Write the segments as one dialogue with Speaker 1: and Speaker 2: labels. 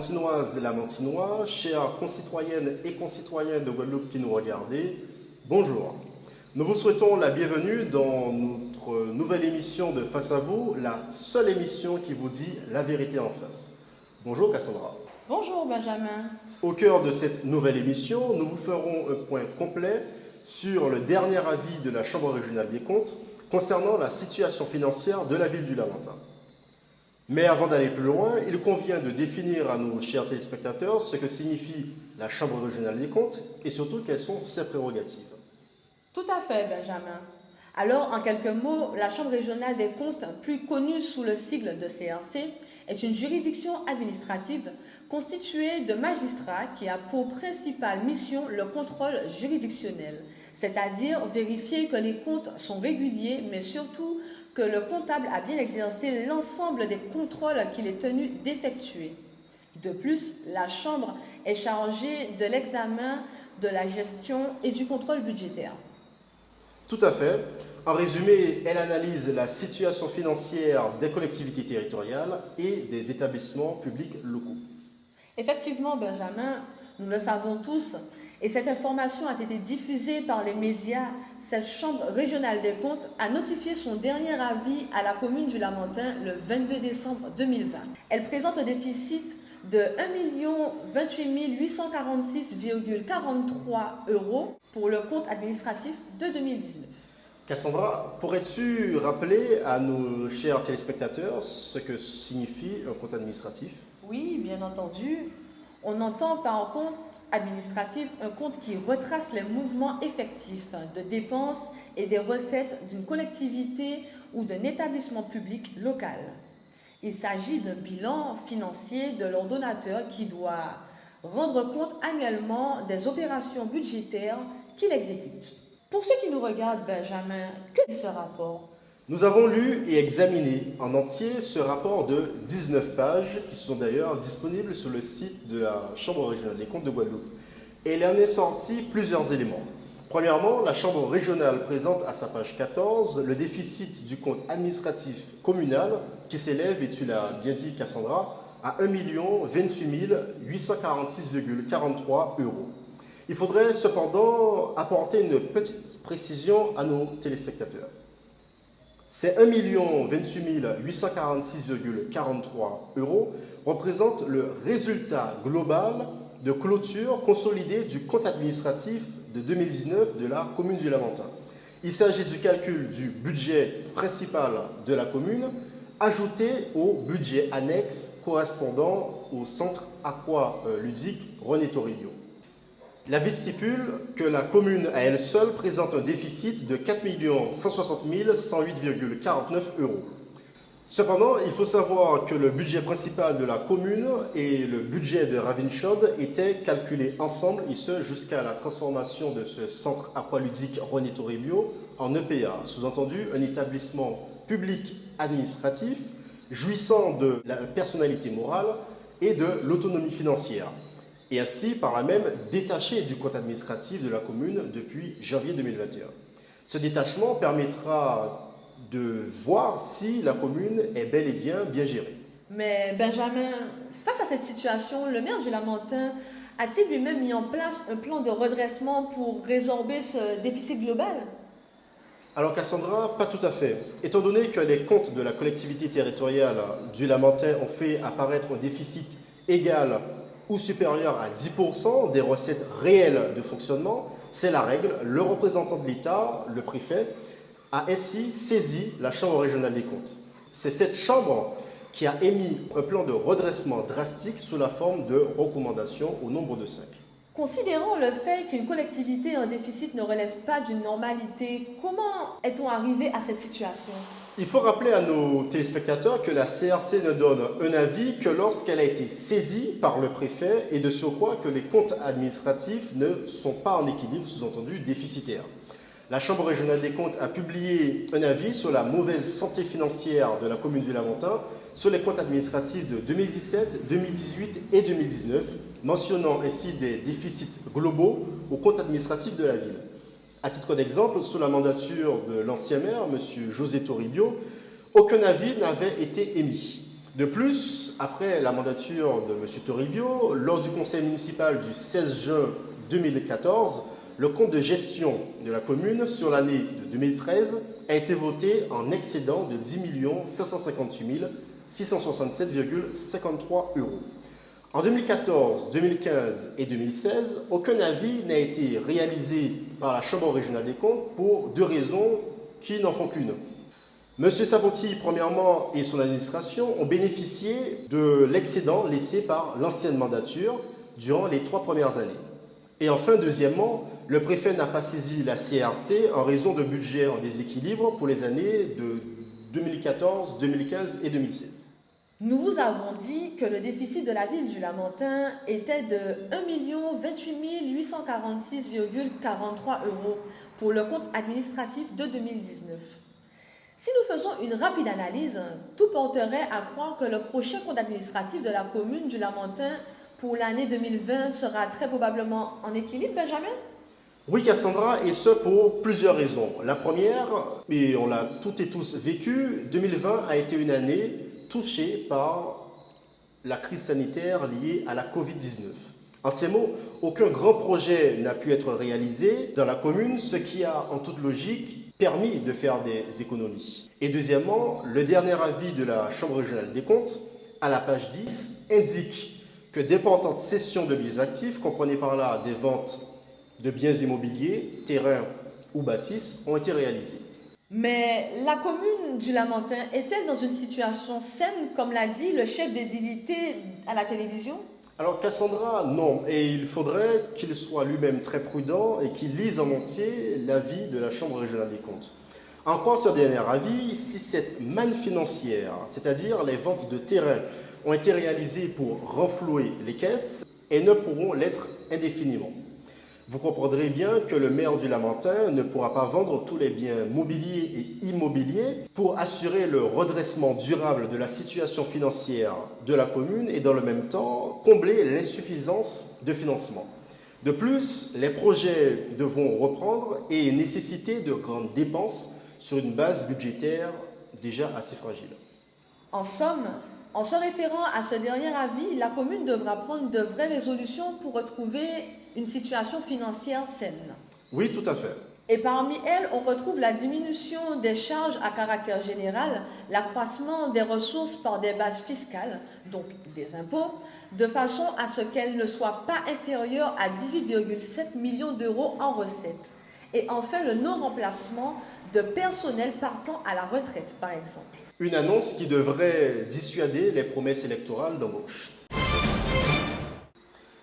Speaker 1: Lamantinoise et Lamantinois, chers concitoyennes et concitoyens de Guadeloupe qui nous regardez, bonjour. Nous vous souhaitons la bienvenue dans notre nouvelle émission de Face à vous, la seule émission qui vous dit la vérité en face. Bonjour Cassandra.
Speaker 2: Bonjour Benjamin.
Speaker 1: Au cœur de cette nouvelle émission, nous vous ferons un point complet sur le dernier avis de la Chambre régionale des comptes concernant la situation financière de la ville du Lamentin. Mais avant d'aller plus loin, il convient de définir à nos chers téléspectateurs ce que signifie la Chambre régionale des comptes et surtout quelles sont ses prérogatives.
Speaker 2: Tout à fait, Benjamin. Alors, en quelques mots, la Chambre régionale des comptes, plus connue sous le sigle de CRC, est une juridiction administrative constituée de magistrats qui a pour principale mission le contrôle juridictionnel, c'est-à-dire vérifier que les comptes sont réguliers, mais surtout que le comptable a bien exercé l'ensemble des contrôles qu'il est tenu d'effectuer. De plus, la Chambre est chargée de l'examen, de la gestion et du contrôle budgétaire.
Speaker 1: Tout à fait. En résumé, elle analyse la situation financière des collectivités territoriales et des établissements publics locaux.
Speaker 2: Effectivement, Benjamin, nous le savons tous, et cette information a été diffusée par les médias. Cette Chambre régionale des comptes a notifié son dernier avis à la commune du Lamentin le 22 décembre 2020. Elle présente un déficit de 1 028 846,43 € pour le compte administratif de 2019.
Speaker 1: Cassandra, pourrais-tu rappeler à nos chers téléspectateurs ce que signifie un compte administratif?
Speaker 2: Oui, bien entendu. On entend par compte administratif un compte qui retrace les mouvements effectifs de dépenses et des recettes d'une collectivité ou d'un établissement public local. Il s'agit d'un bilan financier de l'ordonnateur qui doit rendre compte annuellement des opérations budgétaires qu'il exécute. Pour ceux qui nous regardent, Benjamin, que dit ce rapport?
Speaker 1: Nous avons lu et examiné en entier ce rapport de 19 pages qui sont d'ailleurs disponibles sur le site de la Chambre régionale des comptes de Guadeloupe. Et il en est sorti plusieurs éléments. Premièrement, la Chambre régionale présente à sa page 14 le déficit du compte administratif communal qui s'élève, et tu l'as bien dit Cassandra, à 1 028 846,43 €. Il faudrait cependant apporter une petite précision à nos téléspectateurs. Ces 1 028 846,43 € représentent le résultat global de clôture consolidée du compte administratif de 2019 de la commune du Lamentin. Il s'agit du calcul du budget principal de la commune ajouté au budget annexe correspondant au centre aqualudique René Toribio. L'avis stipule que la commune à elle seule présente un déficit de 4 160 108,49 €. Cependant, il faut savoir que le budget principal de la commune et le budget de Ravinchod étaient calculés ensemble, et ce jusqu'à la transformation de ce centre aqualudique René Toribio en EPA, sous-entendu un établissement public administratif jouissant de la personnalité morale et de l'autonomie financière, et ainsi par là même détaché du compte administratif de la commune depuis janvier 2021. Ce détachement permettra de voir si la commune est bel et bien gérée.
Speaker 2: Mais Benjamin, face à cette situation, le maire du Lamentin a-t-il lui-même mis en place un plan de redressement pour résorber ce déficit global?
Speaker 1: Alors Cassandra, pas tout à fait. Étant donné que les comptes de la collectivité territoriale du Lamentin ont fait apparaître un déficit égal ou supérieur à 10% des recettes réelles de fonctionnement, c'est la règle. Le représentant de l'État, le préfet, a ainsi saisi la Chambre régionale des comptes. C'est cette Chambre qui a émis un plan de redressement drastique sous la forme de recommandations au nombre de 5.
Speaker 2: Considérant le fait qu'une collectivité en déficit ne relève pas d'une normalité, comment est-on arrivé à cette situation?
Speaker 1: Il faut rappeler à nos téléspectateurs que la CRC ne donne un avis que lorsqu'elle a été saisie par le préfet, et de surcroît que les comptes administratifs ne sont pas en équilibre, sous-entendu déficitaires. La Chambre régionale des comptes a publié un avis sur la mauvaise santé financière de la commune du Lamentin sur les comptes administratifs de 2017, 2018 et 2019, mentionnant ainsi des déficits globaux aux comptes administratifs de la ville. À titre d'exemple, sous la mandature de l'ancien maire, M. José Toribio, aucun avis n'avait été émis. De plus, après la mandature de M. Toribio, lors du conseil municipal du 16 juin 2014, le compte de gestion de la commune sur l'année de 2013 a été voté en excédent de 10 558 667,53 €. En 2014, 2015 et 2016, aucun avis n'a été réalisé par la Chambre régionale des comptes pour deux raisons qui n'en font qu'une. M. Saponti, premièrement, et son administration ont bénéficié de l'excédent laissé par l'ancienne mandature durant les 3 premières années. Et enfin, deuxièmement, le préfet n'a pas saisi la CRC en raison de budget en déséquilibre pour les années de 2014, 2015 et 2016.
Speaker 2: Nous vous avons dit que le déficit de la ville du Lamentin était de 1 28 846,43 € pour le compte administratif de 2019. Si nous faisons une rapide analyse, tout porterait à croire que le prochain compte administratif de la commune du Lamentin pour l'année 2020 sera très probablement en équilibre, Benjamin?
Speaker 1: Oui, Cassandra, et ce pour plusieurs raisons. La première, et on l'a toutes et tous vécu, 2020 a été une année touchée par la crise sanitaire liée à la Covid-19. En ces mots, aucun grand projet n'a pu être réalisé dans la commune, ce qui a, en toute logique, permis de faire des économies. Et deuxièmement, le dernier avis de la Chambre régionale des comptes, à la page 10, indique que d'importantes cessions de biens actifs, comprenez par là des ventes de biens immobiliers, terrains ou bâtisses, ont été réalisées.
Speaker 2: Mais la commune du Lamentin est-elle dans une situation saine, comme l'a dit le chef des unités à la télévision?
Speaker 1: Alors Cassandra, non. Et il faudrait qu'il soit lui-même très prudent et qu'il lise en entier l'avis de la Chambre régionale des comptes. En croire ce dernier avis, si cette manne financière, c'est-à-dire les ventes de terrain, ont été réalisées pour renflouer les caisses, elles ne pourront l'être indéfiniment. Vous comprendrez bien que le maire du Lamentin ne pourra pas vendre tous les biens mobiliers et immobiliers pour assurer le redressement durable de la situation financière de la commune et dans le même temps combler l'insuffisance de financement. De plus, les projets devront reprendre et nécessiter de grandes dépenses sur une base budgétaire déjà assez fragile.
Speaker 2: En somme, en se référant à ce dernier avis, la commune devra prendre de vraies résolutions pour retrouver une situation financière saine.
Speaker 1: Oui, tout à fait.
Speaker 2: Et parmi elles, on retrouve la diminution des charges à caractère général, l'accroissement des ressources par des bases fiscales, donc des impôts, de façon à ce qu'elles ne soient pas inférieures à 18,7 millions d'euros en recettes. Et enfin, le non-remplacement de personnel partant à la retraite, par exemple.
Speaker 1: Une annonce qui devrait dissuader les promesses électorales d'embauche.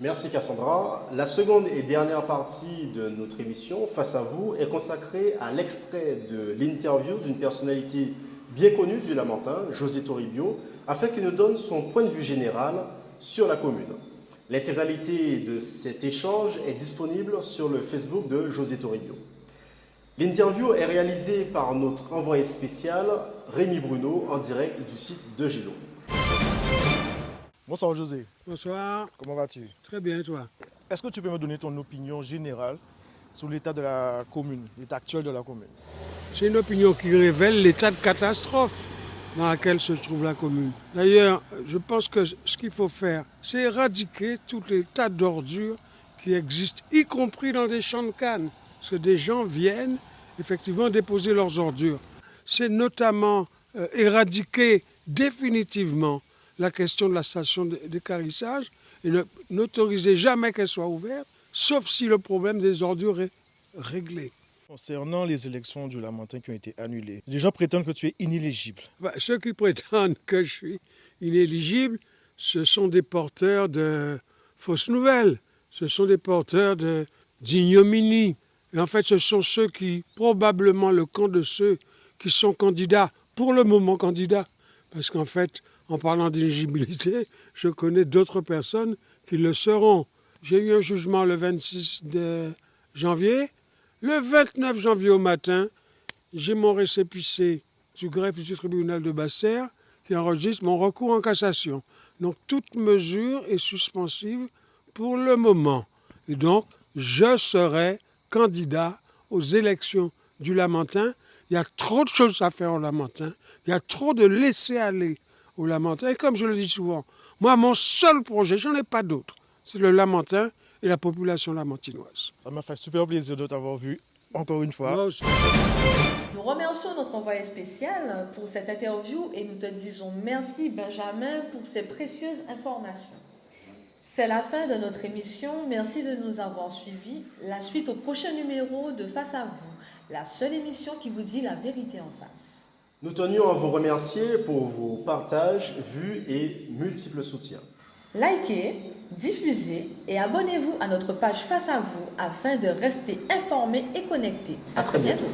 Speaker 1: Merci Cassandra. La seconde et dernière partie de notre émission, Face à vous, est consacrée à l'extrait de l'interview d'une personnalité bien connue du Lamentin, José Toribio, afin qu'il nous donne son point de vue général sur la commune. L'intégralité de cet échange est disponible sur le Facebook de José Toribio. L'interview est réalisée par notre envoyé spécial, Rémi Bruno, en direct du site de Gélo.
Speaker 3: Bonsoir José.
Speaker 4: Bonsoir.
Speaker 3: Comment vas-tu?
Speaker 4: Très bien, et toi?
Speaker 3: Est-ce que tu peux me donner ton opinion générale sur l'état de la commune, l'état actuel de la commune?
Speaker 4: C'est une opinion qui révèle l'état de catastrophe dans lequel se trouve la commune. D'ailleurs, je pense que ce qu'il faut faire, c'est éradiquer tous les tas d'ordures qui existent, y compris dans des champs de canne. Parce que des gens viennent effectivement déposer leurs ordures. C'est notamment éradiquer définitivement la question de la station d'équarrissage et n'autoriser jamais qu'elle soit ouverte, sauf si le problème des ordures est réglé.
Speaker 3: Concernant les élections du Lamentin qui ont été annulées, les gens prétendent que tu es inéligible.
Speaker 4: Ceux qui prétendent que je suis inéligible, ce sont des porteurs de fausses nouvelles, ce sont des porteurs d'ignominie. Et en fait, ce sont ceux qui, probablement le camp de ceux qui sont candidats, pour le moment candidats, parce qu'en fait, en parlant d'éligibilité, je connais d'autres personnes qui le seront. J'ai eu un jugement le 26 de janvier. Le 29 janvier au matin, j'ai mon récépissé du greffe du tribunal de Basse-Terre qui enregistre mon recours en cassation. Donc toute mesure est suspensive pour le moment. Et donc, je serai candidat aux élections du Lamentin. Il y a trop de choses à faire au Lamentin. Il y a trop de laisser-aller au Lamentin. Et comme je le dis souvent, moi, mon seul projet, j'en ai pas d'autre, c'est le Lamentin et la population lamantinoise.
Speaker 3: Ça m'a fait super plaisir de t'avoir vu encore une fois.
Speaker 4: Moi aussi.
Speaker 2: Nous remercions notre envoyé spécial pour cette interview et nous te disons merci Benjamin pour ces précieuses informations. C'est la fin de notre émission. Merci de nous avoir suivis. La suite au prochain numéro de Face à vous, la seule émission qui vous dit la vérité en face.
Speaker 1: Nous tenions à vous remercier pour vos partages, vues et multiples soutiens.
Speaker 2: Likez, diffusez et abonnez-vous à notre page Face à vous afin de rester informés et connectés. À très bientôt.